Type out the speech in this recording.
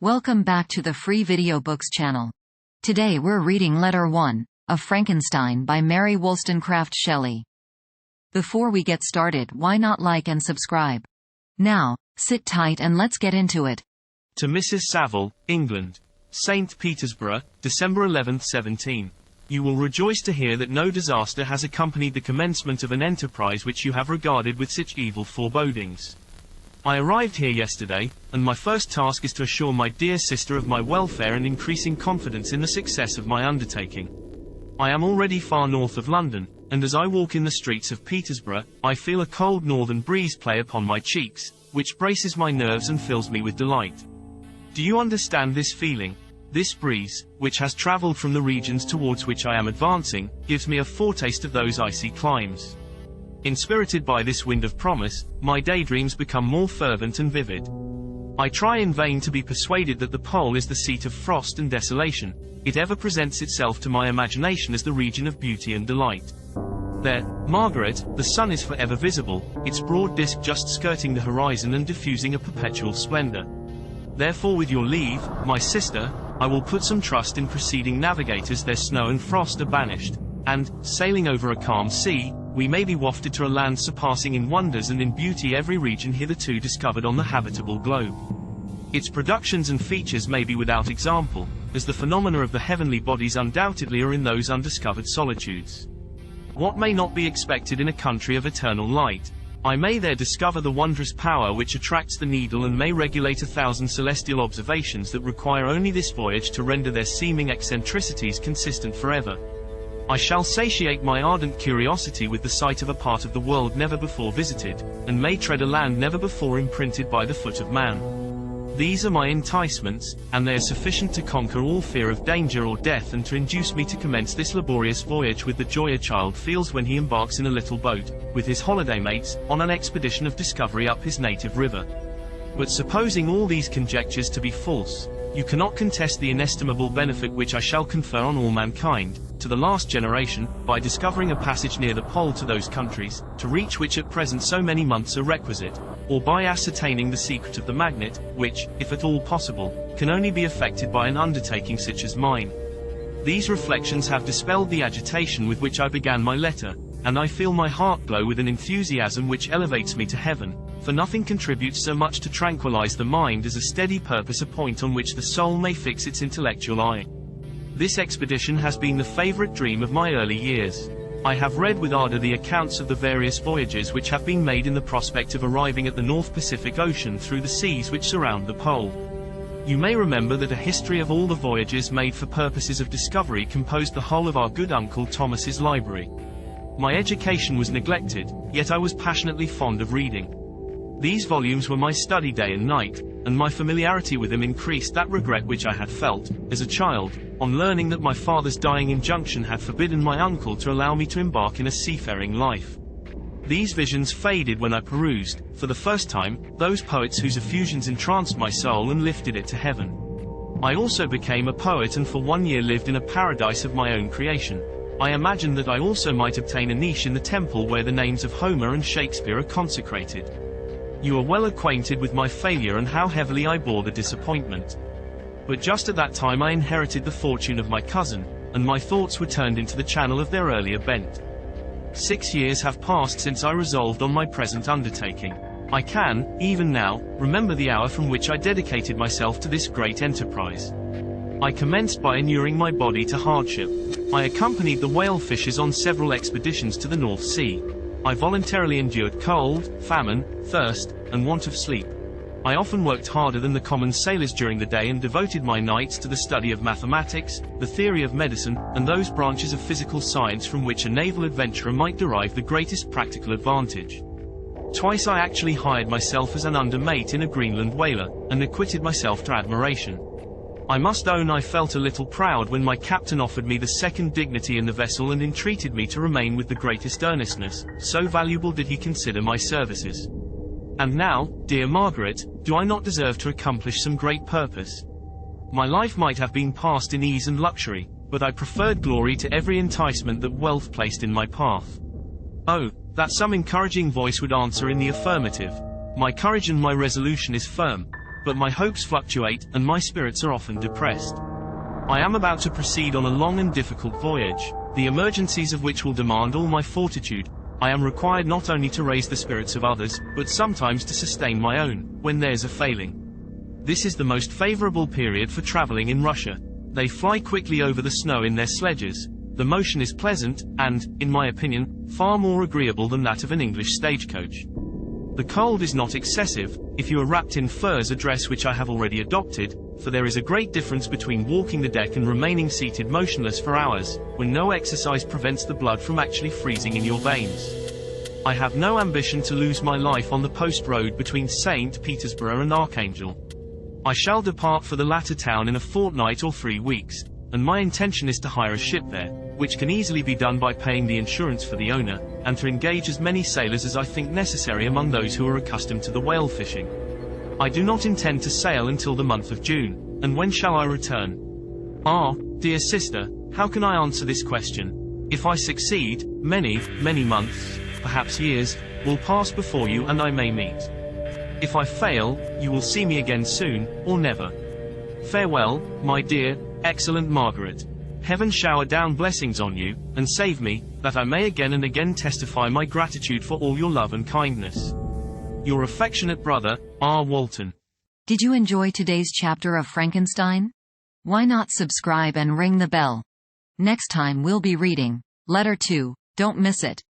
Welcome back to the Free Video Books channel. Today we're reading Letter 1 of Frankenstein by Mary Shelley. Before we get started, why not like and subscribe? Now, sit tight and let's get into it. To Mrs. Saville, England. St. Petersburg, December 11, 17. You will rejoice to hear that no disaster has accompanied the commencement of an enterprise which you have regarded with such evil forebodings. I arrived here yesterday, and my first task is to assure my dear sister of my welfare and increasing confidence in the success of my undertaking. I am already far north of London, and as I walk in the streets of Petersburg, I feel a cold northern breeze play upon my cheeks, which braces my nerves and fills me with delight. Do you understand this feeling? This breeze, which has traveled from the regions towards which I am advancing, gives me a foretaste of those icy climes. Inspirited by this wind of promise, my daydreams become more fervent and vivid. I try in vain to be persuaded that the pole is the seat of frost and desolation. It ever presents itself to my imagination as the region of beauty and delight. There, Margaret, the sun is forever visible, its broad disk just skirting the horizon and diffusing a perpetual splendor. Therefore, with your leave, my sister, I will put some trust in preceding navigators. Their snow and frost are banished, and, sailing over a calm sea, we may be wafted to a land surpassing in wonders and in beauty every region hitherto discovered on the habitable globe. Its productions and features may be without example, as the phenomena of the heavenly bodies undoubtedly are in those undiscovered solitudes. What may not be expected in a country of eternal light? I may there discover the wondrous power which attracts the needle and may regulate 1,000 celestial observations that require only this voyage to render their seeming eccentricities consistent forever. I shall satiate my ardent curiosity with the sight of a part of the world never before visited, and may tread a land never before imprinted by the foot of man. These are my enticements, and they are sufficient to conquer all fear of danger or death and to induce me to commence this laborious voyage with the joy a child feels when he embarks in a little boat, with his holiday mates, on an expedition of discovery up his native river. But supposing all these conjectures to be false, you cannot contest the inestimable benefit which I shall confer on all mankind, to the last generation, by discovering a passage near the pole to those countries, to reach which at present so many months are requisite, or by ascertaining the secret of the magnet, which, if at all possible, can only be effected by an undertaking such as mine. These reflections have dispelled the agitation with which I began my letter, and I feel my heart glow with an enthusiasm which elevates me to heaven, for nothing contributes so much to tranquilize the mind as a steady purpose, a point on which the soul may fix its intellectual eye. This expedition has been the favorite dream of my early years. I have read with ardor the accounts of the various voyages which have been made in the prospect of arriving at the North Pacific Ocean through the seas which surround the pole. You may remember that a history of all the voyages made for purposes of discovery composed the whole of our good Uncle Thomas's library. My education was neglected, yet I was passionately fond of reading. These volumes were my study day and night, and my familiarity with them increased that regret which I had felt, as a child, on learning that my father's dying injunction had forbidden my uncle to allow me to embark in a seafaring life. These visions faded when I perused, for the first time, those poets whose effusions entranced my soul and lifted it to heaven. I also became a poet and for 1 year lived in a paradise of my own creation. I imagined that I also might obtain a niche in the temple where the names of Homer and Shakespeare are consecrated. You are well acquainted with my failure and how heavily I bore the disappointment. But just at that time I inherited the fortune of my cousin, and my thoughts were turned into the channel of their earlier bent. 6 years have passed since I resolved on my present undertaking. I can, even now, remember the hour from which I dedicated myself to this great enterprise. I commenced by inuring my body to hardship. I accompanied the whale fishers on several expeditions to the North Sea. I voluntarily endured cold, famine, thirst, and want of sleep. I often worked harder than the common sailors during the day and devoted my nights to the study of mathematics, the theory of medicine, and those branches of physical science from which a naval adventurer might derive the greatest practical advantage. Twice I actually hired myself as an under-mate in a Greenland whaler, and acquitted myself to admiration. I must own I felt a little proud when my captain offered me the second dignity in the vessel and entreated me to remain with the greatest earnestness, so valuable did he consider my services. And now, dear Margaret, do I not deserve to accomplish some great purpose? My life might have been passed in ease and luxury, but I preferred glory to every enticement that wealth placed in my path. Oh, that some encouraging voice would answer in the affirmative. My courage and my resolution is firm. but my hopes fluctuate, and my spirits are often depressed. I am about to proceed on a long and difficult voyage, the emergencies of which will demand all my fortitude. I am required not only to raise the spirits of others, but sometimes to sustain my own, when theirs are failing. This is the most favorable period for traveling in Russia. They fly quickly over the snow in their sledges. The motion is pleasant, and, in my opinion, far more agreeable than that of an English stagecoach. The cold is not excessive, if you are wrapped in furs, a dress which I have already adopted, for there is a great difference between walking the deck and remaining seated motionless for hours, when no exercise prevents the blood from actually freezing in your veins. I have no ambition to lose my life on the post road between St. Petersburg and Archangel. I shall depart for the latter town in a fortnight or 3 weeks, and my intention is to hire a ship there, which can easily be done by paying the insurance for the owner, and to engage as many sailors as I think necessary among those who are accustomed to the whale fishing. I do not intend to sail until the month of June, and when shall I return? Ah, dear sister, how can I answer this question? If I succeed, many months, perhaps years, will pass before you and I may meet. If I fail, you will see me again soon, or never. Farewell, my dear, excellent Margaret. Heaven shower down blessings on you, and save me, that I may again and again testify my gratitude for all your love and kindness. Your affectionate brother, R. Walton. Did you enjoy today's chapter of Frankenstein? Why not subscribe and ring the bell? Next time we'll be reading Letter 2. Don't miss it.